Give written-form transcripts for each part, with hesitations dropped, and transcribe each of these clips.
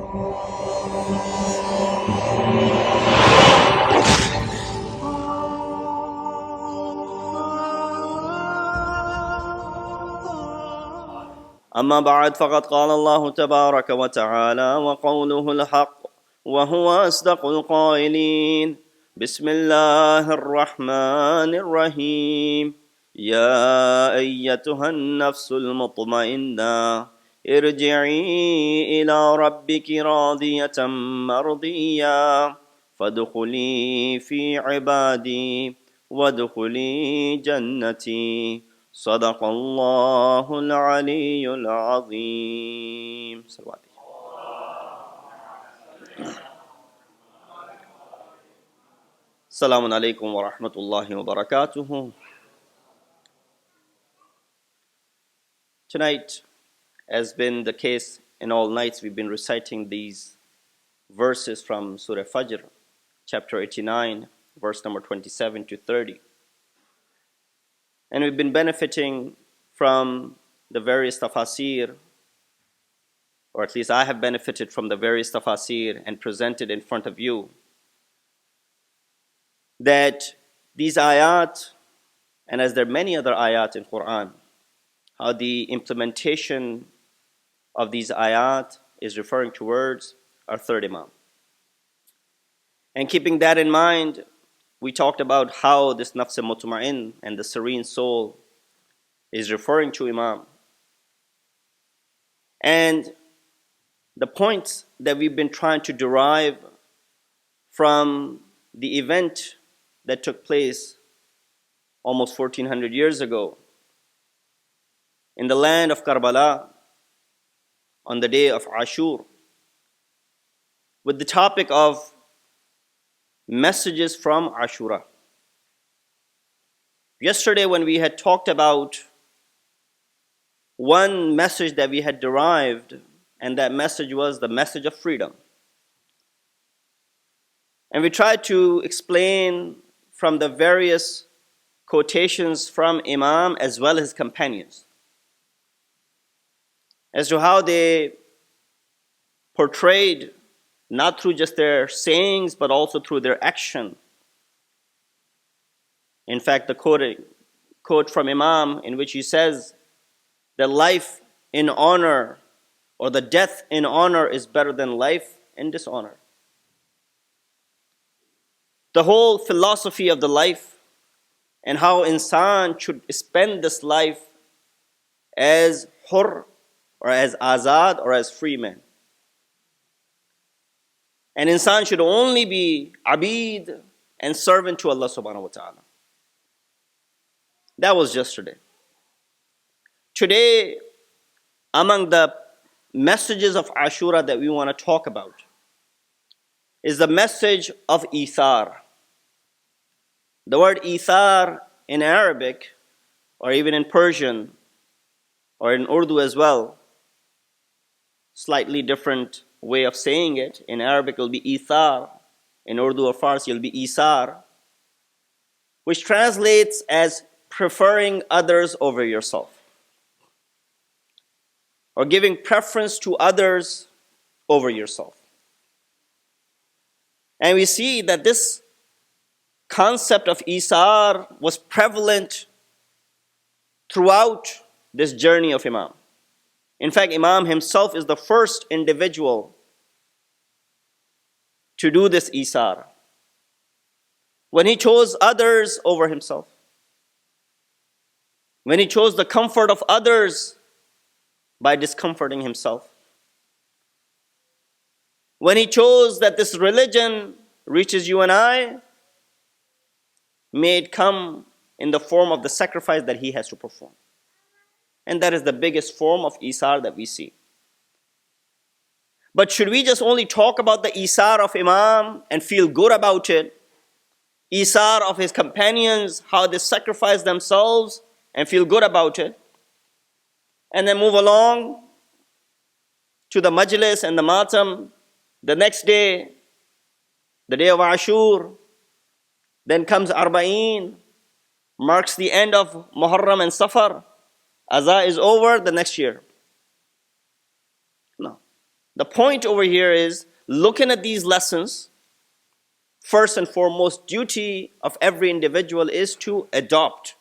أما بعد فقد قال الله تبارك وتعالى وقوله الحق وهو أصدق القائلين بسم الله الرحمن الرحيم يا أيتها النفس المطمئنة ارجعي إلى ربك راضية مرضية فادخلي في عبادي وادخلي جنتي صدق الله العلي العظيم. Assalamu alaikum wa rahmatullahi wa barakatuhu. Tonight, as been the case in all nights, we've been reciting these verses from Surah Fajr, chapter 89, verse number 27 to 30. And we've been benefiting from the various tafasir, or at least I have benefited from the various tafasir and presented in front of you that these ayat, and as there are many other ayat in Quran, how the implementation of these ayat is referring towards our third Imam. And keeping that in mind, we talked about how this nafs mutma'in and the serene soul is referring to Imam. And the points that we've been trying to derive from the event that took place almost 1400 years ago in the land of Karbala on the day of Ashura, with the topic of messages from Ashura. Yesterday, when we had talked about one message that we had derived, and that message was the message of freedom. And we tried to explain from the various quotations from Imam as well as his companions as to how they portrayed, not through just their sayings, but also through their action. In fact, the quote from Imam in which he says that life in honor or the death in honor is better than life in dishonor. The whole philosophy of the life and how insan should spend this life as hur or as azad or as free man. And insan should only be abid and servant to Allah subhanahu wa ta'ala. That was yesterday. Today, among the messages of Ashura that we want to talk about is the message of ithar. The word ithar in Arabic, or even in Persian, or in Urdu as well, slightly different way of saying it. In Arabic it will be ithar. In Urdu or Farsi it will be isar, which translates as preferring others over yourself, or giving preference to others over yourself. And we see that this concept of isar was prevalent throughout this journey of Imam. In fact, Imam himself is the first individual to do this isar, when he chose others over himself, when he chose the comfort of others by discomforting himself, when he chose that this religion reaches you and I, may it come in the form of the sacrifice that he has to perform. And that is the biggest form of isar that we see. But should we just only talk about the isar of Imam and feel good about it? Isar of his companions, how they sacrifice themselves and feel good about it, and then move along to the majlis and the matam the next day, the day of Ashur. Then comes Arba'een, marks the end of Muharram and Safar. Aza is over the next year. No. The point over here is looking at these lessons. First and foremost, duty of every individual is to adopt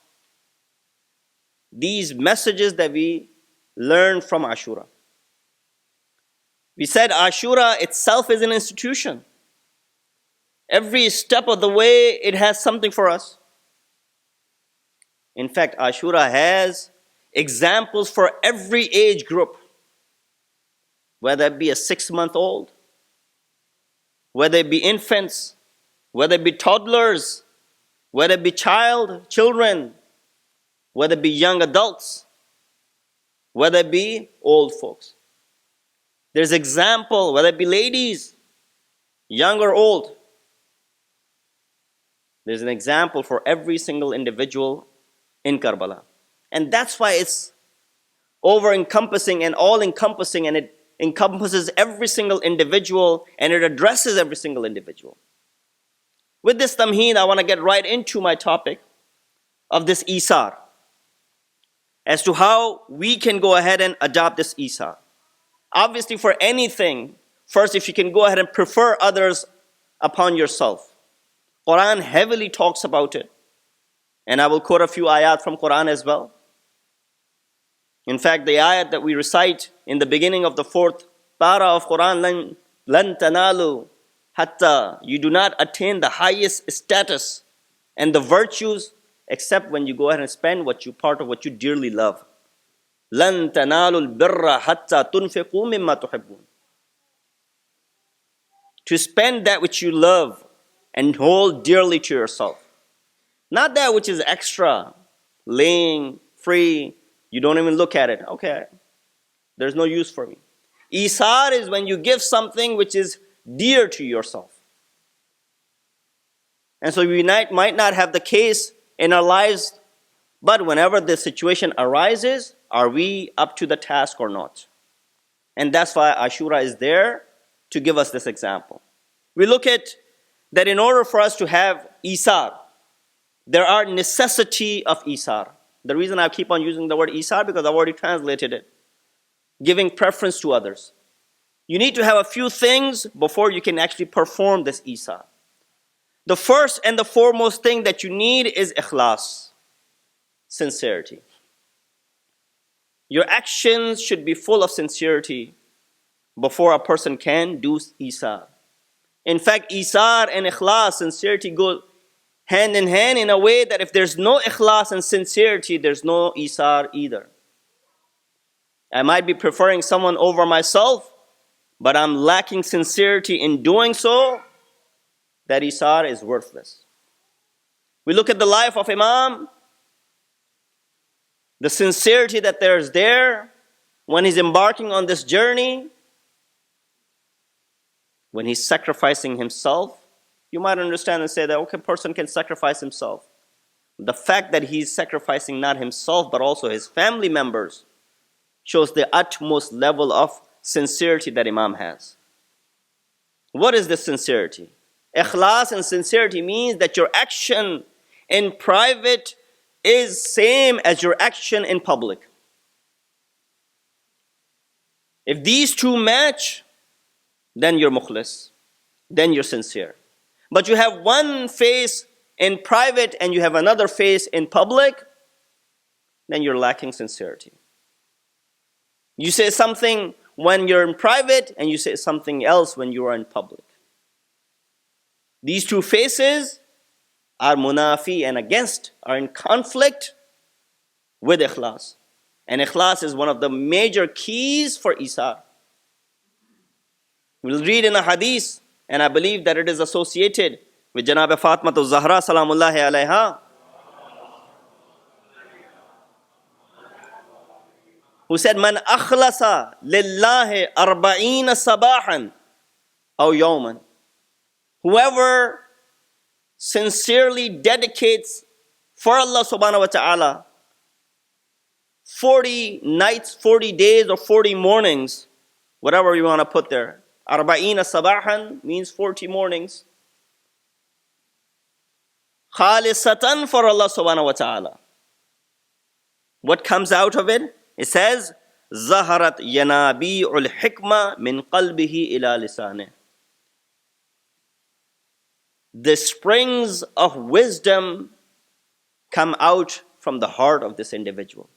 these messages that we learn from Ashura. We said Ashura itself is an institution. Every step of the way, it has something for us. In fact, Ashura has examples for every age group, whether it be a 6-month-old, whether it be infants, whether it be toddlers, whether it be children, whether it be young adults, whether it be old folks. There's example, whether it be ladies, young or old. There's an example for every single individual in Karbala. And that's why it's over-encompassing and all-encompassing, and it encompasses every single individual, and it addresses every single individual. With this tamheen, I want to get right into my topic of this Isar, as to how we can go ahead and adopt this Isar. Obviously, for anything, first, if you can go ahead and prefer others upon yourself. Quran heavily talks about it. And I will quote a few ayat from Quran as well. In fact, the ayat that we recite in the beginning of the 4th para of Quran, lan tanalu hatta, you do not attain the highest status and the virtues except when you go ahead and spend part of what you dearly love. Lan tanalu al-birra hatta tunfiqu mimma tuhibbun. To spend that which you love and hold dearly to yourself. Not that which is extra, laying, free, you don't even look at it. Okay, there's no use for me. Isar is when you give something which is dear to yourself. And so we might not have the case in our lives, but whenever the situation arises, are we up to the task or not? And that's why Ashura is there to give us this example. We look at that in order for us to have Isar, there are necessity of Isar. The reason I keep on using the word Isar, because I've already translated it. Giving preference to others. You need to have a few things before you can actually perform this Isar. The first and the foremost thing that you need is ikhlas, sincerity. Your actions should be full of sincerity before a person can do Isar. In fact, Isar and ikhlas, sincerity, go hand in hand in a way that if there's no ikhlas and sincerity, there's no Isar either. I might be preferring someone over myself, but I'm lacking sincerity in doing so, that Isar is worthless. We look at the life of Imam, the sincerity that there's there when he's embarking on this journey, when he's sacrificing himself. You might understand and say that, okay, a person can sacrifice himself. The fact that he's sacrificing not himself, but also his family members, shows the utmost level of sincerity that Imam has. What is this sincerity? Ikhlas and sincerity means that your action in private is same as your action in public. If these two match, then you're mukhlis, then you're sincere. But you have one face in private and you have another face in public, then you're lacking sincerity. You say something when you're in private and you say something else when you are in public. These two faces are munafi and against, are in conflict with ikhlas. And ikhlas is one of the major keys for Isar. We'll read in a hadith, and I believe that it is associated with Janab Fatima Zahra salamullahi alayha, who said, Man akhlasa lillahi arba'ina sabahan aw yawman. Whoever sincerely dedicates for Allah subhanahu wa ta'ala 40 nights, 40 days, or 40 mornings, whatever you want to put there. Arba'ina sabahan means 40 mornings. Khalisatan for Allah subhanahu wa ta'ala. What comes out of it? It says, ظهرت ينابيع الحكمة من قلبه إلى لسانه. The springs of wisdom come out from the heart of this individual.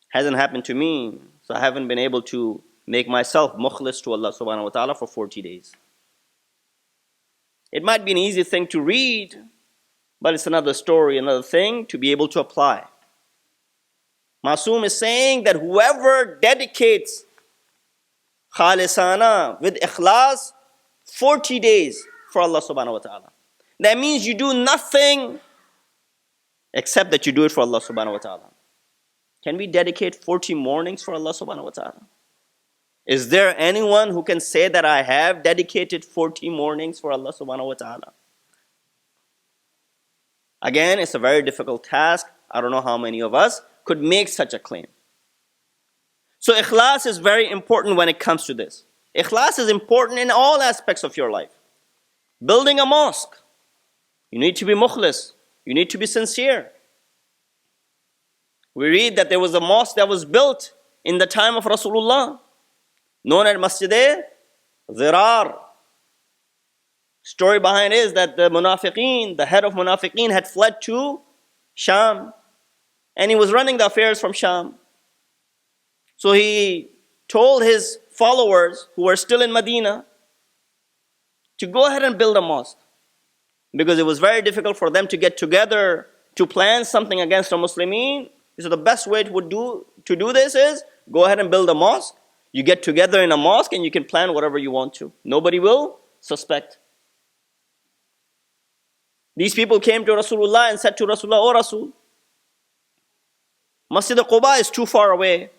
Hasn't happened to me, so I haven't been able to make myself mukhlis to Allah subhanahu wa ta'ala for 40 days. It might be an easy thing to read, but it's another story, another thing to be able to apply. Masoom is saying that whoever dedicates khalisana with ikhlas 40 days for Allah subhanahu wa ta'ala, that means you do nothing except that you do it for Allah subhanahu wa ta'ala. Can we dedicate 40 mornings for Allah subhanahu wa ta'ala? Is there anyone who can say that I have dedicated 40 mornings for Allah subhanahu wa ta'ala? Again, it's a very difficult task. I don't know how many of us could make such a claim. So ikhlas is very important when it comes to this. Ikhlas is important in all aspects of your life. Building a mosque, you need to be mukhlis. You need to be sincere. We read that there was a mosque that was built in the time of Rasulullah, known as Masjid-e-Ali. Story behind it is that the munafiqeen, the head of munafiqeen, had fled to Sham, and he was running the affairs from Sham. So he told his followers who were still in Medina to go ahead and build a mosque, because it was very difficult for them to get together to plan something against the Muslimin. So the best way to do this is go ahead and build a mosque. You get together in a mosque and you can plan whatever you want to. Nobody will suspect. These people came to Rasulullah and said to Rasulullah, "O Rasul, Masjid al-Quba is too far away.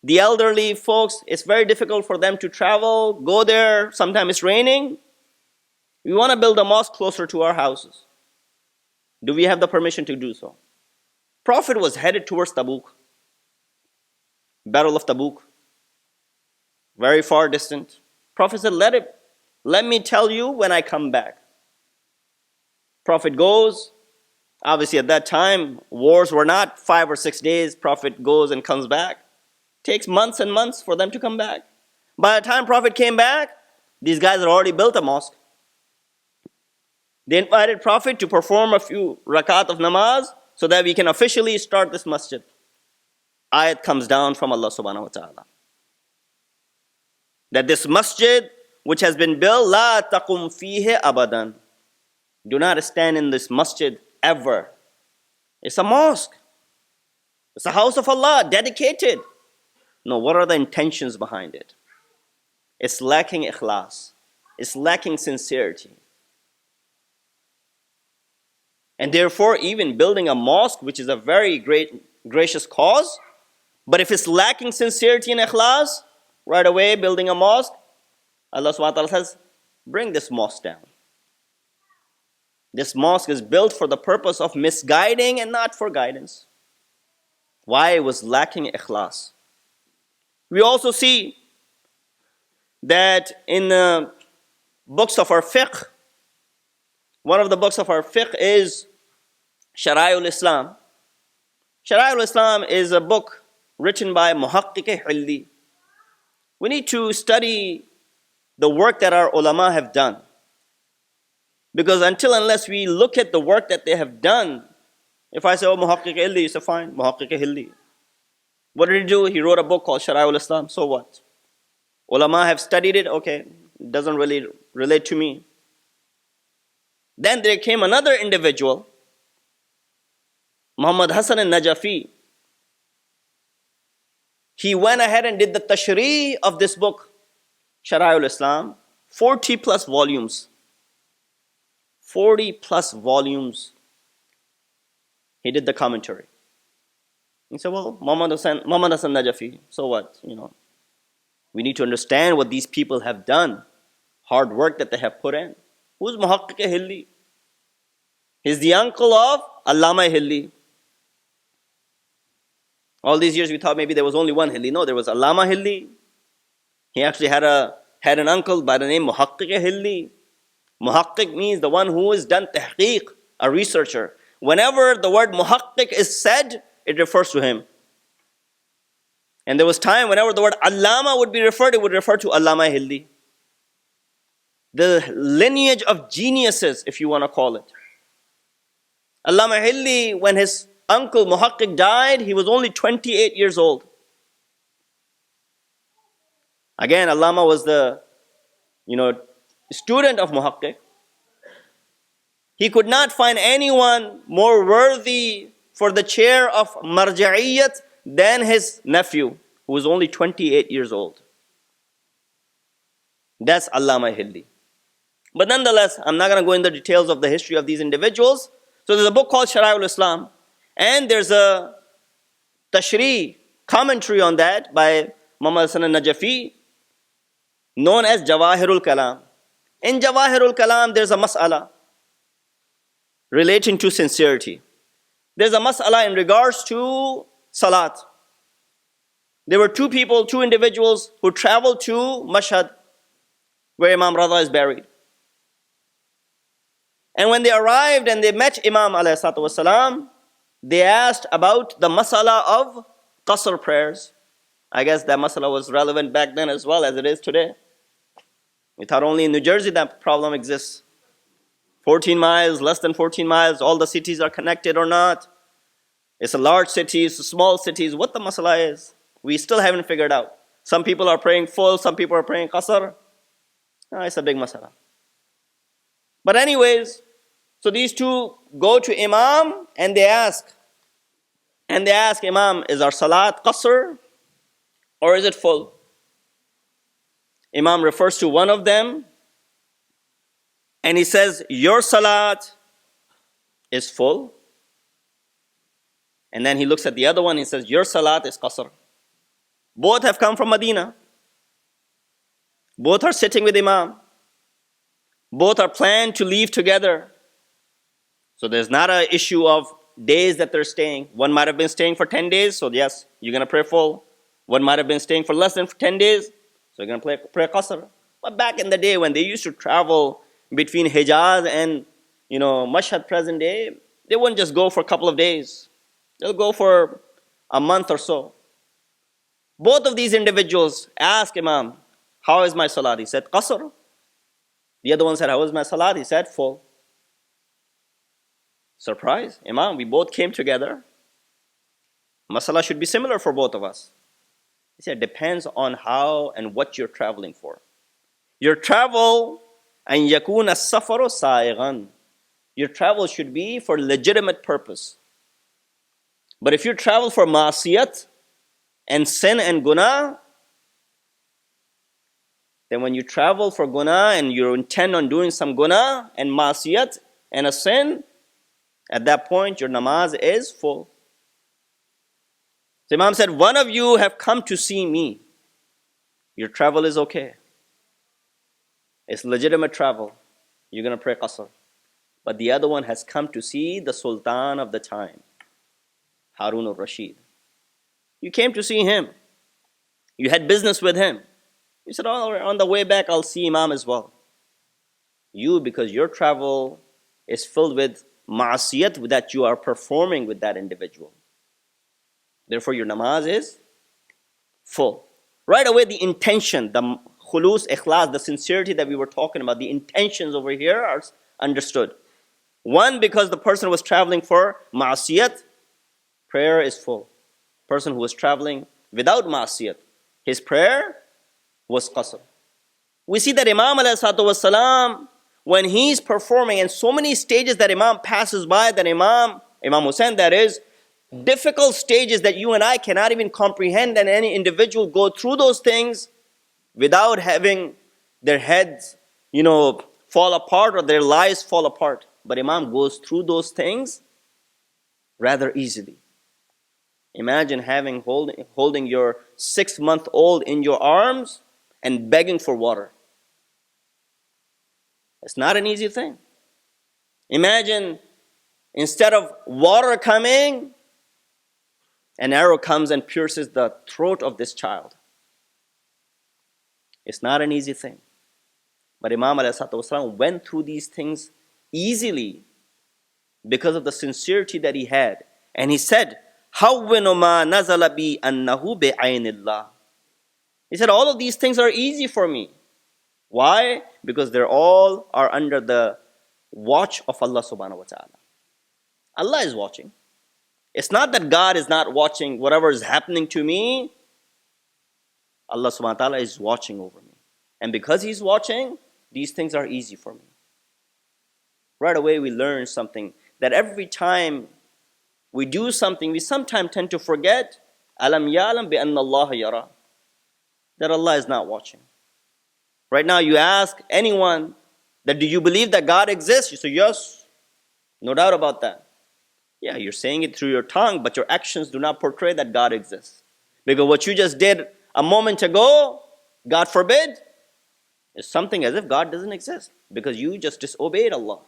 The elderly folks, it's very difficult for them to travel, go there. Sometimes it's raining. We want to build a mosque closer to our houses. Do we have the permission to do so?" Prophet was headed towards Tabuk. Battle of Tabuk. Very far distant. Prophet said, let me tell you when I come back. Prophet goes. Obviously at that time, wars were not 5 or 6 days. Prophet goes and comes back. Takes months and months for them to come back. By the time Prophet came back, these guys had already built a mosque. They invited Prophet to perform a few rakat of namaz so that we can officially start this masjid. Ayat comes down from Allah subhanahu wa ta'ala that this masjid which has been built, la taqum fihi abadan, do not stand in this masjid ever. It's a mosque. It's a house of Allah, dedicated. No, what are the intentions behind it? It's lacking ikhlas. It's lacking sincerity. And therefore, even building a mosque, which is a very gracious cause, but if it's lacking sincerity and ikhlas, right away building a mosque, Allah subhanahu wa ta'ala says, bring this mosque down. This mosque is built for the purpose of misguiding and not for guidance. Why? It was lacking ikhlas. We also see that in the books of our fiqh, one of the books of our fiqh is Shara'i al-Islam. Shara'i al-Islam is a book written by Muhaqqiq Hilli. We need to study the work that our ulama have done. Because unless we look at the work that they have done, if I say, oh, Muhaqqiq Hilli, you say, fine, Muhaqqiq Hilli. What did he do? He wrote a book called Shara'i al-Islam. So what? Ulama have studied it, okay, it doesn't really relate to me. Then there came another individual, Muhammad Hassan al-Najafi. He went ahead and did the tashri' of this book, Shara'i al-Islam, 40 plus volumes. 40 plus volumes. He did the commentary. He said, well, Muhammad Hassan Najafi, so what? We need to understand what these people have done, hard work that they have put in. Who's Muhaqqiq Hilli? He's the uncle of Allama Hilli. All these years we thought maybe there was only one Hilli. No, there was Allama Hilli. He actually had an uncle by the name Muhaqqiq Hilli. Muhaqqiq means the one who has done tahqiq, a researcher. Whenever the word muhaqqiq is said, it refers to him. And there was time whenever the word Allama would be referred, it would refer to Allama Hilli. The lineage of geniuses, if you want to call it. Allama Hilli, when his uncle Muhaqqiq died, he was only 28 years old. Again, Allama was the, student of Muhaqqiq. He could not find anyone more worthy for the chair of Marja'iyat than his nephew, who was only 28 years old. That's Allama Hilli. But nonetheless, I'm not going to go into the details of the history of these individuals. So there's a book called Shara'ul Islam, and there's a tashri commentary on that by Muhammad Hassan al-Najafi, known as Jawahirul Kalam. In Jawahirul Kalam, there's a mas'ala relating to sincerity. There's a mas'ala in regards to salat. There were two individuals who traveled to Mashhad, where Imam Rada is buried. And when they arrived and they met Imam alayhi salatu wasalam, they asked about the mas'ala of qasr prayers. I guess that mas'ala was relevant back then as well as it is today. We thought only in New Jersey that problem exists. 14 miles, less than 14 miles, all the cities are connected or not. It's a large city, it's a small cities. What the mas'ala is, we still haven't figured out. Some people are praying full, some people are praying qasr. It's a big mas'ala. But anyways, so these two go to Imam and they ask Imam, is our salat qasr or is it full? Imam refers to one of them and he says, your salat is full. And then he looks at the other one and he says, your salat is qasr. Both have come from Medina. Both are sitting with Imam. Both are planned to leave together. So there's not an issue of days that they're staying. One might have been staying for 10 days, so yes, you're going to pray full. One might have been staying for less than 10 days, so you're going to pray qasr. But back in the day when they used to travel between Hijaz and Mashhad present day, they wouldn't just go for a couple of days. They'll go for a month or so. Both of these individuals asked Imam, how is my salat? He said, qasr. The other one said, how is my salat? He said, full. Surprise, Imam, we both came together. Masala should be similar for both of us. He said, depends on how and what you're traveling for. Your travel, an yakuna safaru sa'igan. Your travel should be for legitimate purpose. But if you travel for ma'asiyat and sin and guna, then when you travel for guna and you intend on doing some guna and ma'asiyat and a sin, at that point your namaz is full. So Imam said, one of you have come to see me. Your travel is okay. It's legitimate travel. You're going to pray qasr. But the other one has come to see the Sultan of the time, Harun al-Rashid. You came to see him. You had business with him. You said, on the way back, I'll see Imam as well. You, because your travel is filled with ma'asiyat that you are performing with that individual. Therefore, your namaz is full. Right away, the intention, the khulus, ikhlas, the sincerity that we were talking about, the intentions over here are understood. One, because the person was traveling for ma'asiyat, prayer is full. Person who was traveling without ma'asiyat, his prayer was qasr. We see that Imam alayhi salatu wasalam, when he's performing, and so many stages that Imam passes by, that Imam Hussain, that is, difficult stages that you and I cannot even comprehend, and any individual go through those things without having their heads, fall apart or their lives fall apart. But Imam goes through those things rather easily. Imagine holding your 6-month-old in your arms and begging for water. It's not an easy thing. Imagine instead of water coming, an arrow comes and pierces the throat of this child. It's not an easy thing. But Imam ﷺ went through these things easily because of the sincerity that he had. And he said, هَوِّنُ مَا نَزَلَ بِي أَنَّهُ بِعَيْنِ اللَّهِ. He said, all of these things are easy for me. Why? Because they're all are under the watch of Allah subhanahu wa ta'ala. Allah is watching. It's not that God is not watching whatever is happening to me. Allah subhanahu wa ta'ala is watching over me. And because He's watching, these things are easy for me. Right away we learn something, that every time we do something, we sometimes tend to forget, Alam ya'lam bi anna Allah yara, that Allah is not watching. Right now you ask anyone that, do you believe that God exists? You say, yes, no doubt about that. Yeah, you're saying it through your tongue, but your actions do not portray that God exists. Because what you just did a moment ago, God forbid, is something as if God doesn't exist. Because you just disobeyed Allah.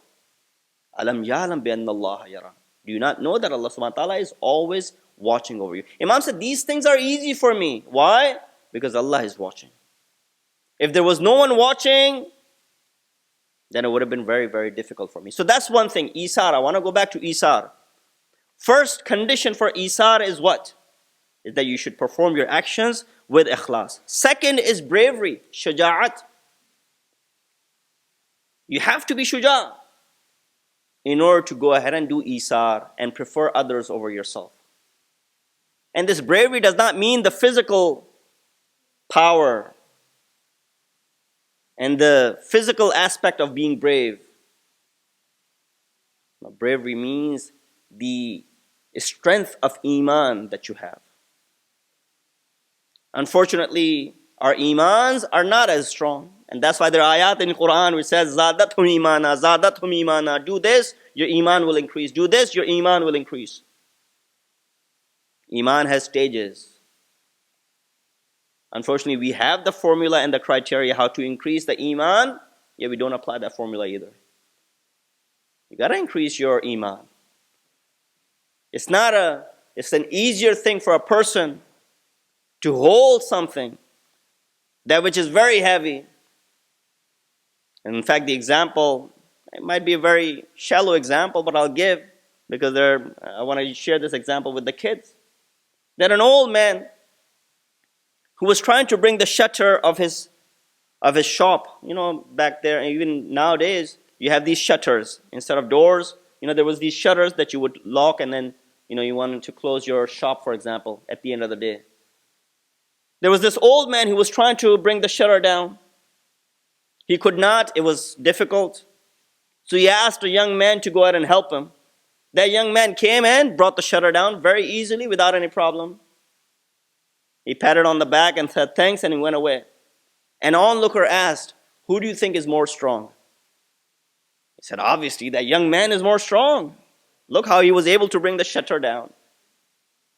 Alam ya'lam bi anna Allah yara. Do you not know that Allah subhanahu wa ta'ala is always watching over you? Imam said, these things are easy for me. Why? Because Allah is watching. If there was no one watching, then it would have been very, very difficult for me. So that's one thing, Isar. I want to go back to Isar. First condition for Isar is what? Is that you should perform your actions with ikhlas. Second is bravery, shaja'at. You have to be shuja' in order to go ahead and do Isar and prefer others over yourself. And this bravery does not mean the physical power and the physical aspect of being brave. Now, bravery means the strength of iman that you have. Unfortunately, our imans are not as strong. And that's why there are ayat in the Quran which says, Zadathum imana, Zadathum imana. Do this, your iman will increase. Do this, your iman will increase. Iman has stages. Unfortunately, we have the formula and the criteria how to increase the iman, yet we don't apply that formula either. You got to increase your iman. It's an easier thing for a person to hold something that which is very heavy. And in fact, the example, it might be a very shallow example, but I'll give, because I want to share this example with the kids. That an old man who was trying to bring the shutter of his shop, back there, and even nowadays, you have these shutters instead of doors. There was these shutters that you would lock, and then, you wanted to close your shop, for example, at the end of the day. There was this old man who was trying to bring the shutter down. He could not. It was difficult. So he asked a young man to go ahead and help him. That young man came and brought the shutter down very easily without any problem. He patted on the back and said thanks, and he went away. An onlooker asked, who do you think is more strong? He said, obviously, that young man is more strong. Look how he was able to bring the shutter down.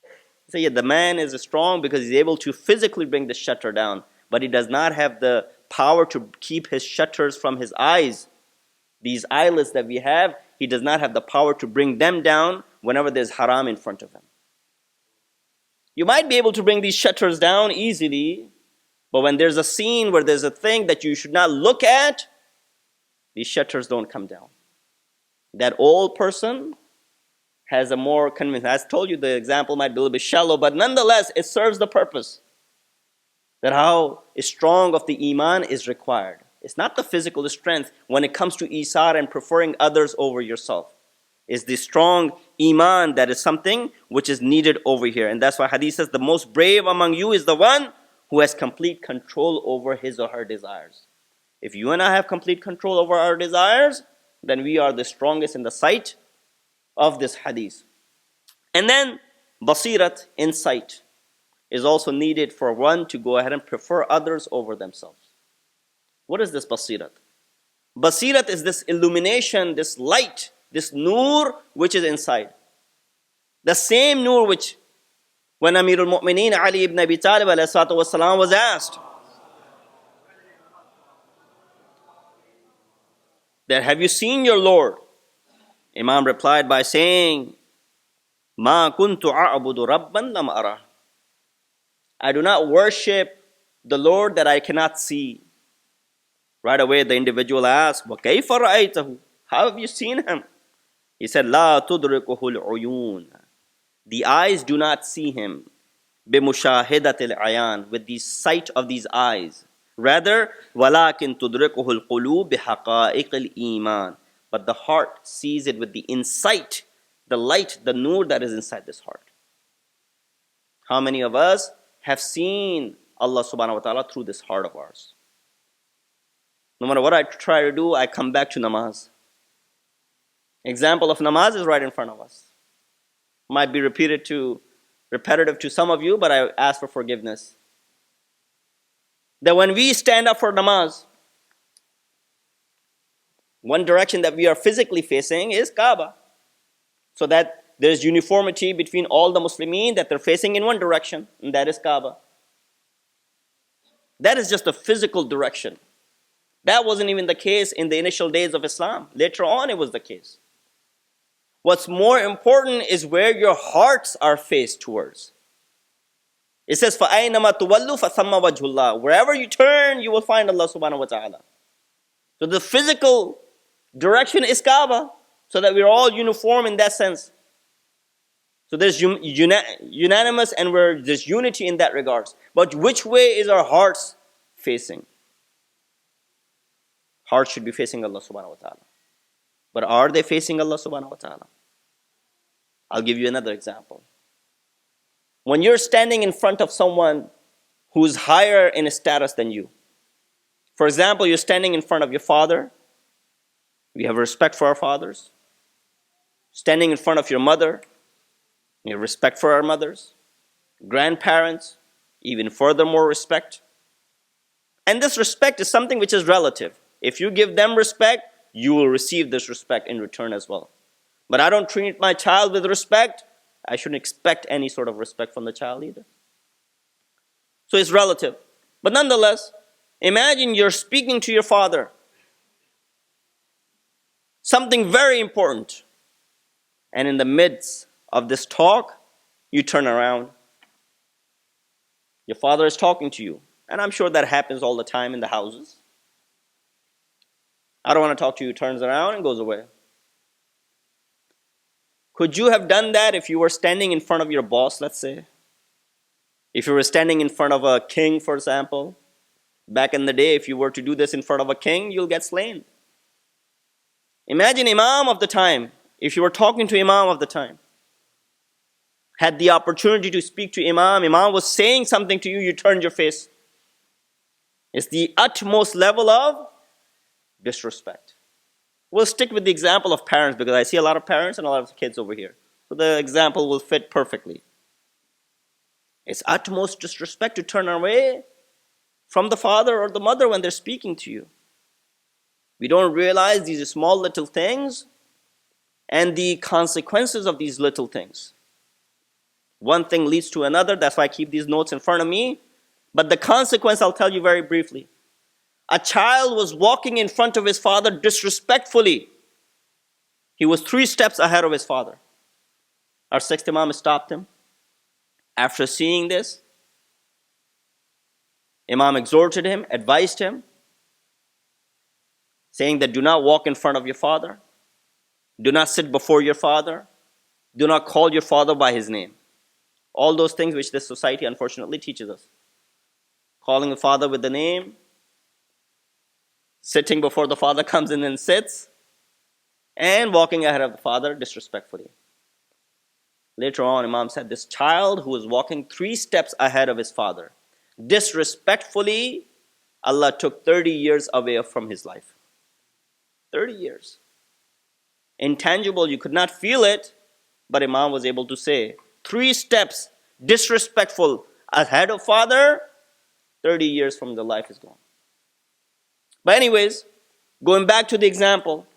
He said, yeah, the man is strong because he's able to physically bring the shutter down, but he does not have the power to keep his shutters from his eyes. These eyelids that we have, he does not have the power to bring them down whenever there's haram in front of him. You might be able to bring these shutters down easily, but when there's a scene where there's a thing that you should not look at, these shutters don't come down. That old person has a more convincing. As I told you, the example might be a little bit shallow, but nonetheless, it serves the purpose. That how strong of the iman is required. It's not the physical strength when it comes to isar and preferring others over yourself. It's the strong iman that is something which is needed over here. And that's why hadith says, the most brave among you is the one who has complete control over his or her desires. If you and I have complete control over our desires, then we are the strongest in the sight of this hadith. And then basirat, insight, is also needed for one to go ahead and prefer others over themselves. What is this basirat? Basirat is this illumination, this light, this nur which is inside. The same nur which, when Amirul Mu'mineen Ali ibn Abi Talib ﷺ was asked, that have you seen your Lord? Imam replied by saying, Ma kuntu a'budu rabban lam ara. I do not worship the Lord that I cannot see. Right away the individual asked, Wa kayfa ra'aytahu? How have you seen him? He said, La tudrikuhu al-uyun. The eyes do not see him. بِمُشَاهِدَةِ الْعَيَانِ, with the sight of these eyes. Rather, وَلَكِنْ تُدْرِكُهُ الْقُلُوبُ بِحَقَائِقِ الْإِيمَانِ, but the heart sees it with the insight, the light, the nur that is inside this heart. How many of us have seen Allah subhanahu wa ta'ala through this heart of ours? No matter what I try to do, I come back to namaz. Example of namaz is right in front of us. Might be repetitive to some of you, but I ask for forgiveness. That when we stand up for namaz, one direction that we are physically facing is Kaaba. So that there's uniformity between all the Muslimin, that they're facing in one direction, and that is Kaaba. That is just a physical direction. That wasn't even the case in the initial days of Islam. Later on it was the case. What's more important is where your hearts are faced towards. It says, فَأَيْنَمَا تُوَلُّوا فَثَمَّ وَجْهُ اللَّهِ. Wherever you turn, you will find Allah subhanahu wa ta'ala. So the physical direction is Kaaba, so that we're all uniform in that sense. So there's unanimous and there's unity in that regards. But which way is our hearts facing? Hearts should be facing Allah subhanahu wa ta'ala. But are they facing Allah subhanahu wa ta'ala? I'll give you another example. When you're standing in front of someone who's higher in a status than you. For example, you're standing in front of your father. We have respect for our fathers. Standing in front of your mother. We have respect for our mothers. Grandparents, even furthermore respect. And this respect is something which is relative. If you give them respect, you will receive this respect in return as well. But I don't treat my child with respect, I shouldn't expect any sort of respect from the child either. So it's relative. But nonetheless, imagine you're speaking to your father. Something very important. And in the midst of this talk, you turn around. Your father is talking to you. And I'm sure that happens all the time in the houses. I don't want to talk to you, turns around and goes away. Could you have done that if you were standing in front of your boss, let's say? If you were standing in front of a king, for example. Back in the day, if you were to do this in front of a king, you'll get slain. Imagine Imam of the time. If you were talking to Imam of the time. Had the opportunity to speak to Imam. Imam was saying something to you, you turned your face. It's the utmost level of disrespect. We'll stick with the example of parents because I see a lot of parents and a lot of kids over here. So the example will fit perfectly. It's utmost disrespect to turn away from the father or the mother when they're speaking to you. We don't realize these small little things and the consequences of these little things. One thing leads to another. That's why I keep these notes in front of me. But the consequence I'll tell you very briefly. A child was walking in front of his father disrespectfully. He was 3 steps ahead of his father. Our 6th Imam stopped him. After seeing this, Imam exhorted him, advised him, saying that do not walk in front of your father. Do not sit before your father. Do not call your father by his name. All those things which this society unfortunately teaches us. Calling the father with the name, sitting before the father comes in and sits, and walking ahead of the father disrespectfully. Later on, Imam said this child who was walking 3 steps ahead of his father, disrespectfully, Allah took 30 years away from his life. 30 years. Intangible, you could not feel it, but Imam was able to say, 3 steps disrespectful ahead of father, 30 years from the life is gone. But anyways, going back to the example,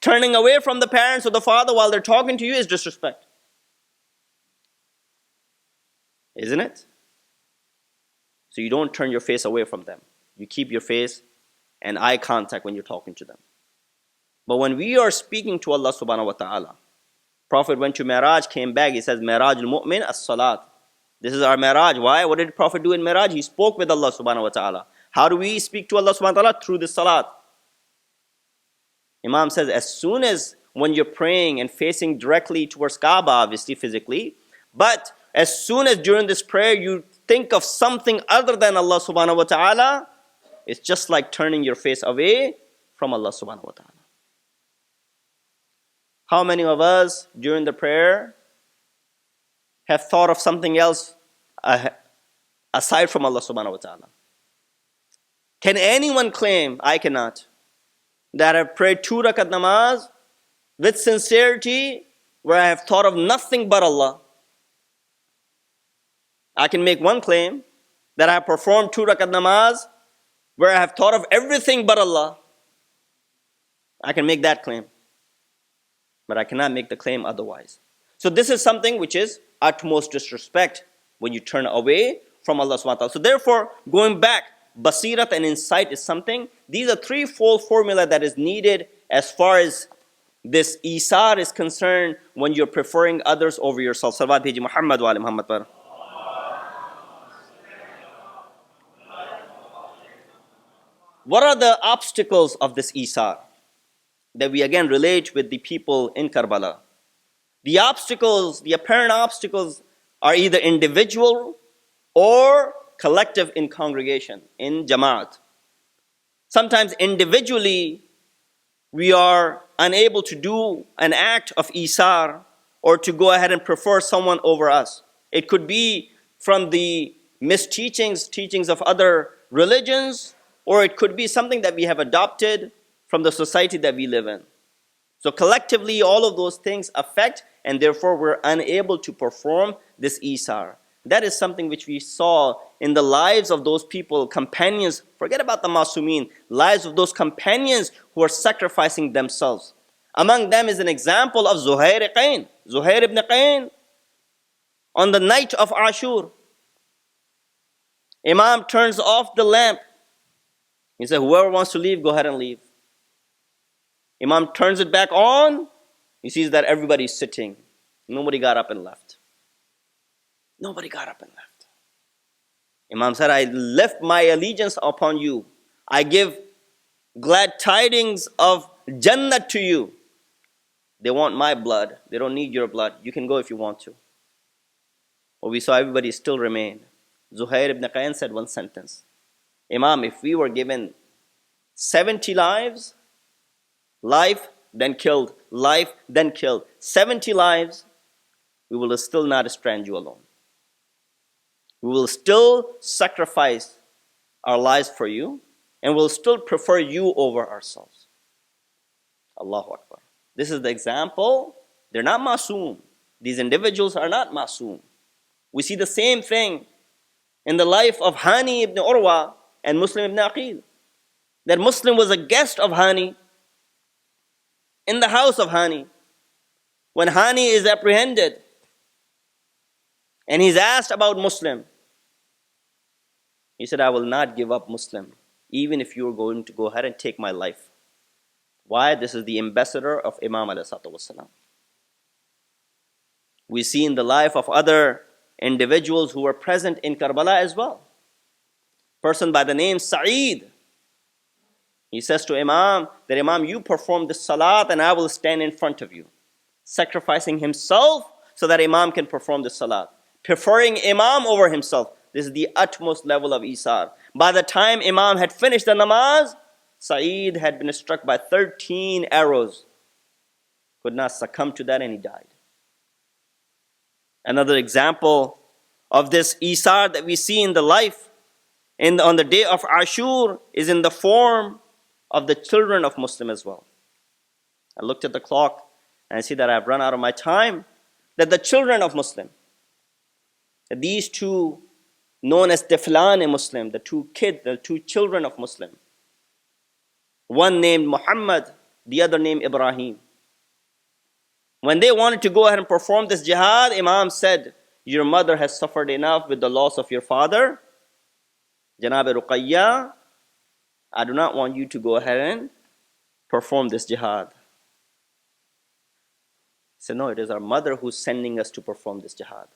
turning away from the parents or the father while they're talking to you is disrespect. Isn't it? So you don't turn your face away from them. You keep your face and eye contact when you're talking to them. But when we are speaking to Allah subhanahu wa ta'ala, Prophet went to Mi'raj, came back, he says, Mi'raj al-mu'min as-salat. This is our Mi'raj. Why? What did Prophet do in Mi'raj? He spoke with Allah subhanahu wa ta'ala. How do we speak to Allah subhanahu wa ta'ala? Through the salat. Imam says, as soon as when you're praying and facing directly towards Kaaba, obviously physically, But as soon as during this prayer you think of something other than Allah subhanahu wa ta'ala, it's just like turning your face away from Allah subhanahu wa ta'ala. How many of us during the prayer have thought of something else aside from Allah subhanahu wa ta'ala? Can anyone claim, I cannot, that I have prayed 2 rakat namaz with sincerity where I have thought of nothing but Allah? I can make one claim, that I have performed 2 rakat namaz where I have thought of everything but Allah. I can make that claim, but I cannot make the claim otherwise. So this is something which is utmost disrespect when you turn away from Allah subhanahu wa ta'ala. So therefore, going back, basirat and insight is something. These are threefold formula that is needed as far as this isar is concerned when you're preferring others over yourself. Salawat bheji Muhammad wa ali Muhammad par. What are the obstacles of this isar that we again relate with the people in Karbala? The obstacles, the apparent obstacles, are either individual or collective in congregation, in Jamaat. Sometimes individually we are unable to do an act of isar or to go ahead and prefer someone over us. It could be from the teachings of other religions, or it could be something that we have adopted from the society that we live in. So collectively, all of those things affect, and therefore we're unable to perform this isar. That is something which we saw in the lives of those people, companions, forget about the Masumeen, lives of those companions who are sacrificing themselves. Among them is an example of Zuhair ibn Qayn. On the night of Ashura, Imam turns off the lamp. He said, whoever wants to leave, go ahead and leave. Imam turns it back on. He sees that everybody's sitting. Nobody got up and left. Nobody got up and left. Imam said, I lift my allegiance upon you. I give glad tidings of Jannah to you. They want my blood. They don't need your blood. You can go if you want to. But we saw everybody still remain. Zuhair ibn Qayn said one sentence. Imam, if we were given 70 lives, life, then killed, life, then killed, 70 lives, we will still not strand you alone. We will still sacrifice our lives for you, and we'll still prefer you over ourselves. Allahu Akbar. This is the example. They're not masoom. These individuals are not masoom. We see the same thing in the life of Hani ibn Urwa and Muslim ibn Aqil. That Muslim was a guest of Hani in the house of Hani. When Hani is apprehended and he's asked about Muslim, he said, I will not give up Muslim, even if you are going to go ahead and take my life. Why? This is the ambassador of Imam alayhi salatu wasalam. We see in the life of other individuals who were present in Karbala as well. Person by the name Sa'id. He says to Imam, that Imam, you perform this salat and I will stand in front of you. Sacrificing himself so that Imam can perform the salat. Preferring Imam over himself. This is the utmost level of isar. By the time Imam had finished the namaz, Sa'id had been struck by 13 arrows. Could not succumb to that and he died. Another example of this isar that we see in the life on the day of Ashura is in the form of the children of Muslim as well. I looked at the clock and I see that I've run out of my time. That the children of Muslim, that these two known as Tiflan Muslim, the two children of Muslim, one named Muhammad, the other named Ibrahim. When they wanted to go ahead and perform this jihad, Imam said, your mother has suffered enough with the loss of your father. Janab Ruqayya, I do not want you to go ahead and perform this jihad. He said, no, it is our mother who's sending us to perform this jihad.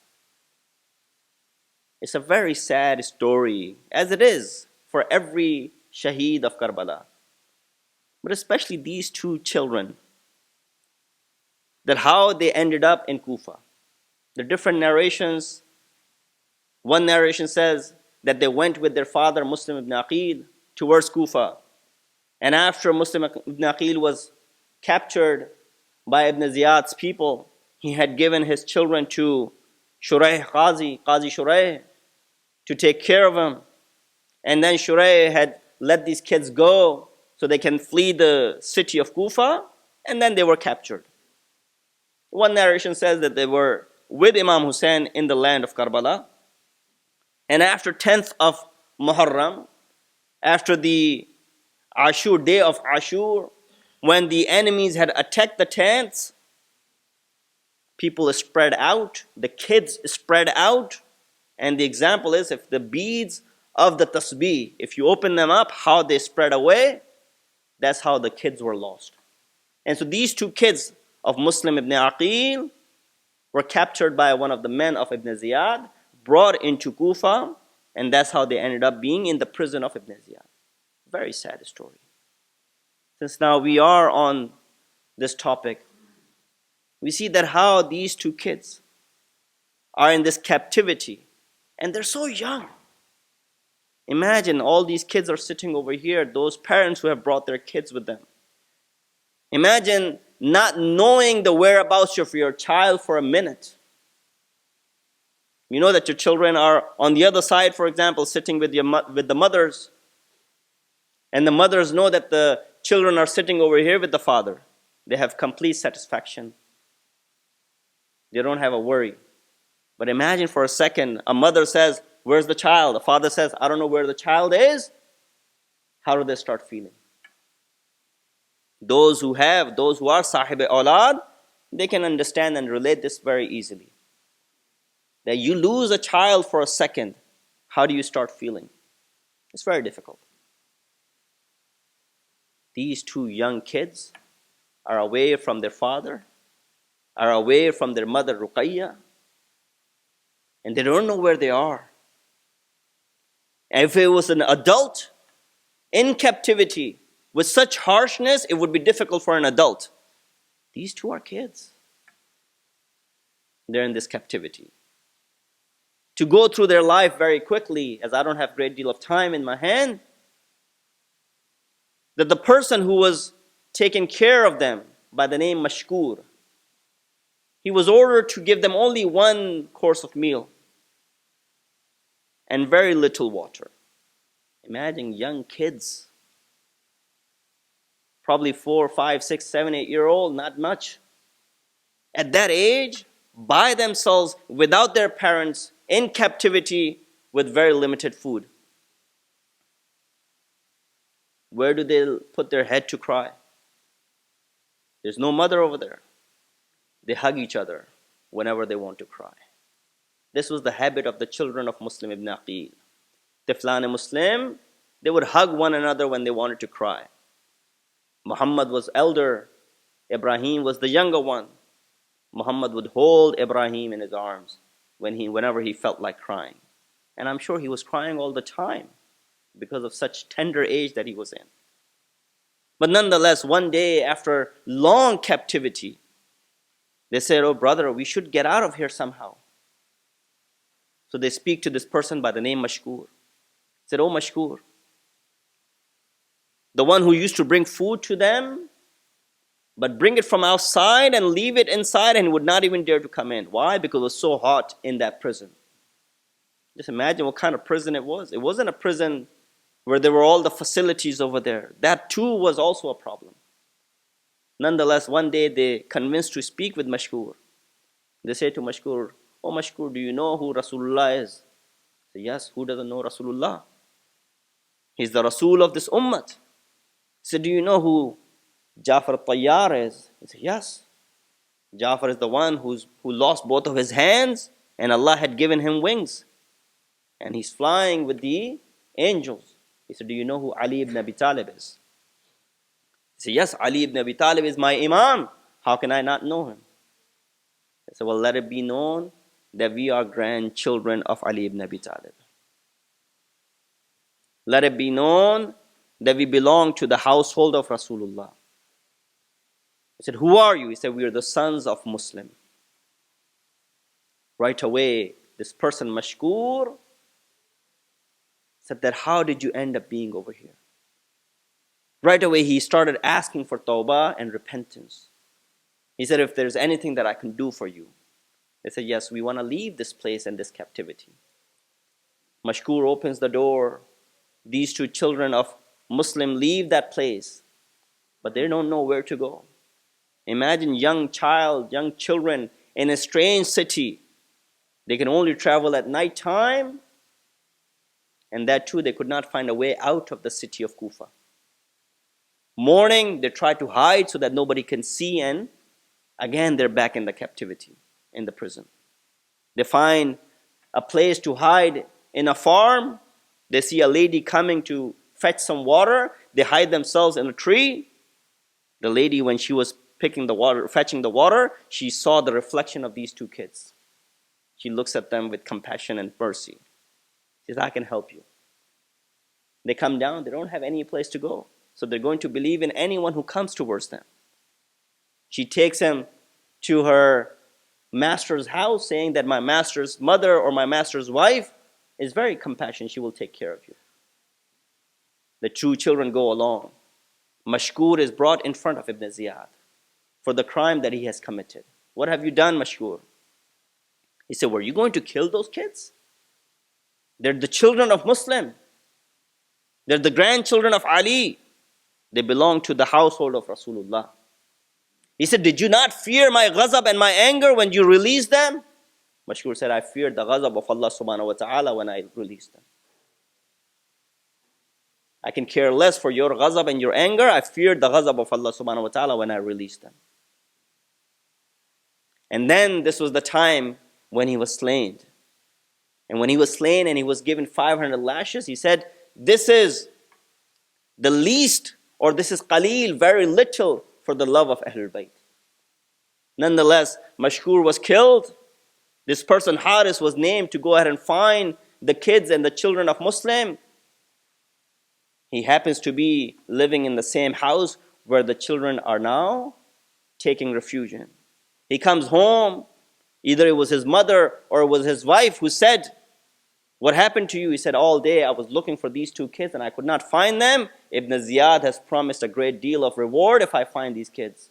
It's a very sad story, as it is for every shaheed of Karbala. But especially these two children, that how they ended up in Kufa. The different narrations, one narration says that they went with their father, Muslim ibn Aqil, towards Kufa. And after Muslim ibn Aqil was captured by Ibn Ziyad's people, he had given his children to Qazi Shuraih, to take care of him. And then Shuraih had let these kids go so they can flee the city of Kufa, and then they were captured. One narration says that they were with Imam Hussein in the land of Karbala. And after 10th of Muharram, after the day of Ashura, when the enemies had attacked the tents, people spread out, the kids spread out. And the example is, if the beads of the tasbih, if you open them up, how they spread away, that's how the kids were lost. And so these two kids of Muslim ibn Aqil were captured by one of the men of Ibn Ziyad, brought into Kufa, and that's how they ended up being in the prison of Ibn Ziyad. Very sad story. Since now we are on this topic, we see that how these two kids are in this captivity, and they're so young. Imagine all these kids are sitting over here, those parents who have brought their kids with them. Imagine not knowing the whereabouts of your child for a minute. You know that your children are on the other side, for example, sitting with the mothers. And the mothers know that the children are sitting over here with the father. They have complete satisfaction. They don't have a worry. But imagine for a second, a mother says, "Where's the child?" The father says, "I don't know where the child is." How do they start feeling? Those who are sahib-e-awlad, they can understand and relate this very easily. That you lose a child for a second, how do you start feeling? It's very difficult. These two young kids are away from their father, are away from their mother Ruqayya, and they don't know where they are. And if it was an adult in captivity with such harshness, it would be difficult for an adult. These two are kids. They're in this captivity. To go through their life very quickly, as I don't have a great deal of time in my hand, that the person who was taking care of them by the name Mashkur, he was ordered to give them only one course of meal and very little water. Imagine young kids, probably 4, 5, 6, 7, 8-year-old, not much. At that age, by themselves, without their parents, in captivity, with very limited food. Where do they put their head to cry? There's no mother over there. They hug each other whenever they want to cry. This was the habit of the children of Muslim ibn Aqil. Tiflan Muslim, they would hug one another when they wanted to cry. Muhammad was elder, Ibrahim was the younger one. Muhammad would hold Ibrahim in his arms whenever he felt like crying. And I'm sure he was crying all the time because of such tender age that he was in. But nonetheless, one day after long captivity, they said, "Oh brother, we should get out of here somehow." So they speak to this person by the name Mashkur. Said, "Oh Mashkur, the one who used to bring food to them, but bring it from outside and leave it inside, and would not even dare to come in." Why? Because it was so hot in that prison. Just imagine what kind of prison it was. It wasn't a prison where there were all the facilities over there. That too was also a problem. Nonetheless, one day they convinced to speak with Mashkur. They say to Mashkur, "Oh Mashkur, do you know who Rasulullah is?" He said, "Yes, who doesn't know Rasulullah? He's the Rasul of this ummah." He said, "Do you know who Jafar Tayyar is?" He said, "Yes. Jafar is the one who lost both of his hands, and Allah had given him wings. And he's flying with the angels." He said, "Do you know who Ali ibn Abi Talib is?" He said, "Yes, Ali ibn Abi Talib is my Imam. How can I not know him?" He said, "Well, let it be known that we are grandchildren of Ali ibn Abi Talib. Let it be known that we belong to the household of Rasulullah." He said, "Who are you?" He said, "We are the sons of Muslim." Right away, this person, Mashkur, said that, how did you end up being over here? Right away, he started asking for tawbah and repentance. He said, if there's anything that I can do for you. They said, yes, we want to leave this place and this captivity. Mashkur opens the door. These two children of Muslim leave that place, but they don't know where to go. Imagine young children in a strange city. They can only travel at night time, and that too, they could not find a way out of the city of Kufa. Morning, they try to hide so that nobody can see, and again, they're back in the captivity, in the prison. They find a place to hide in a farm. They see a lady coming to fetch some water. They hide themselves in a tree. The lady, when she was fetching the water, she saw the reflection of these two kids. She looks at them with compassion and mercy. She says, I can help you. They come down. They don't have any place to go. So they're going to believe in anyone who comes towards them. She takes him to her master's house, saying that my master's mother or my master's wife is very compassionate. She will take care of you. The two children go along. Mashkur is brought in front of Ibn Ziyad for the crime that he has committed. What have you done, Mashkur? He said, were you going to kill those kids? They're the children of Muslim. They're the grandchildren of Ali. They belong to the household of Rasulullah. He said, did you not fear my ghazab and my anger when you released them? Mashkur said, I feared the ghazab of Allah subhanahu wa ta'ala when I released them. I can care less for your ghazab and your anger. I feared the ghazab of Allah subhanahu wa ta'ala when I released them. And then this was the time when he was slain. And when he was slain and he was given 500 lashes, he said, this is the least, or this is qaleel, very little, for the love of Ahlul Bayt. Nonetheless, Mashkur was killed. This person, Haris, was named to go ahead and find the kids and the children of Muslim. He happens to be living in the same house where the children are now taking refuge in. He comes home. Either it was his mother or it was his wife who said, what happened to you? He said, all day I was looking for these two kids and I could not find them. Ibn Ziyad has promised a great deal of reward if I find these kids.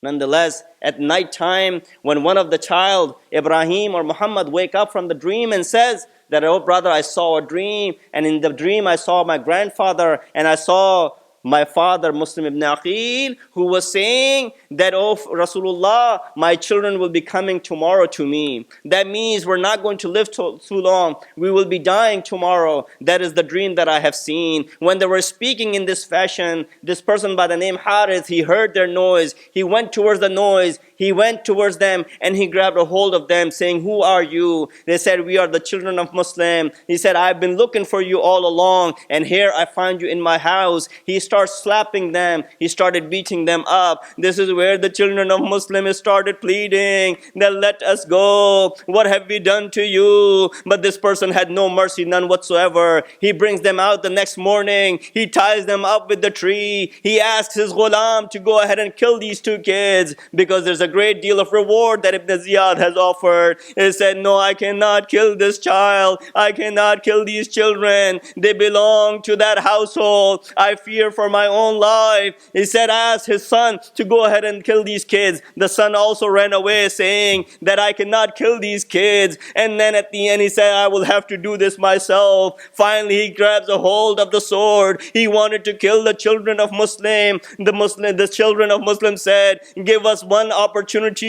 Nonetheless, at night time, when one of the child, Ibrahim or Muhammad, wake up from the dream and says that, oh brother, I saw a dream, and in the dream I saw my grandfather, and I saw my father, Muslim ibn Aqil, who was saying that, oh Rasulullah, my children will be coming tomorrow to me. That means we're not going to live too long. We will be dying tomorrow. That is the dream that I have seen. When they were speaking in this fashion, this person by the name Harith, he heard their noise. He went towards the noise. He went towards them and he grabbed a hold of them saying, who are you? They said, we are the children of Muslim. He said, I've been looking for you all along and here I find you in my house. He started slapping them. He started beating them up. This is where the children of Muslim started pleading that let us go. What have we done to you? But this person had no mercy, none whatsoever. He brings them out the next morning. He ties them up with the tree. He asks his ghulam to go ahead and kill these two kids because there's a great deal of reward that Ibn Ziyad has offered. He said, no, I cannot kill this child. I cannot kill these children. They belong to that household. I fear for my own life. He said, ask his son to go ahead and kill these kids. The son also ran away saying that I cannot kill these kids. And then at the end he said, I will have to do this myself. Finally he grabs a hold of the sword. He wanted to kill the children of Muslim. The children of Muslim said, give us one opportunity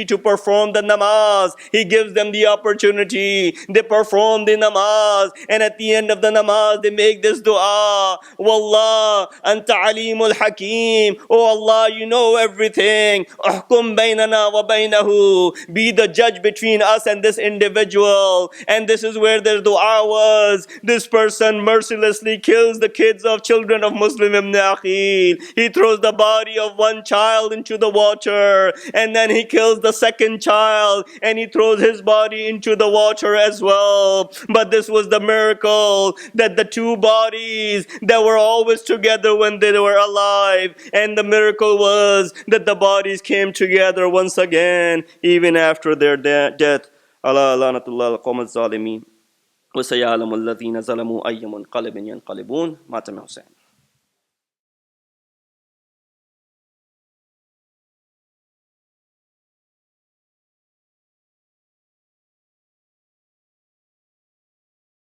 to perform the namaz. He gives them the opportunity. They perform the namaz, and at the end of the namaz they make this dua, Wallah anta alimul hakim. Oh Allah, you know everything. Ahkum baynana wa baynahu. Be the judge between us and this individual. And this is where their dua was. This person mercilessly kills the kids of children of Muslim ibn Aqil. He throws the body of one child into the water, and then he kills the second child and he throws his body into the water as well. But this was the miracle, that the two bodies that were always together when they were alive, and the miracle was that the bodies came together once again even after their death. Allah lanatullah al-qawm al-zalimin. وسيعلم الذين ظلموا أي منقلب ينقلبون. Matam Hussein.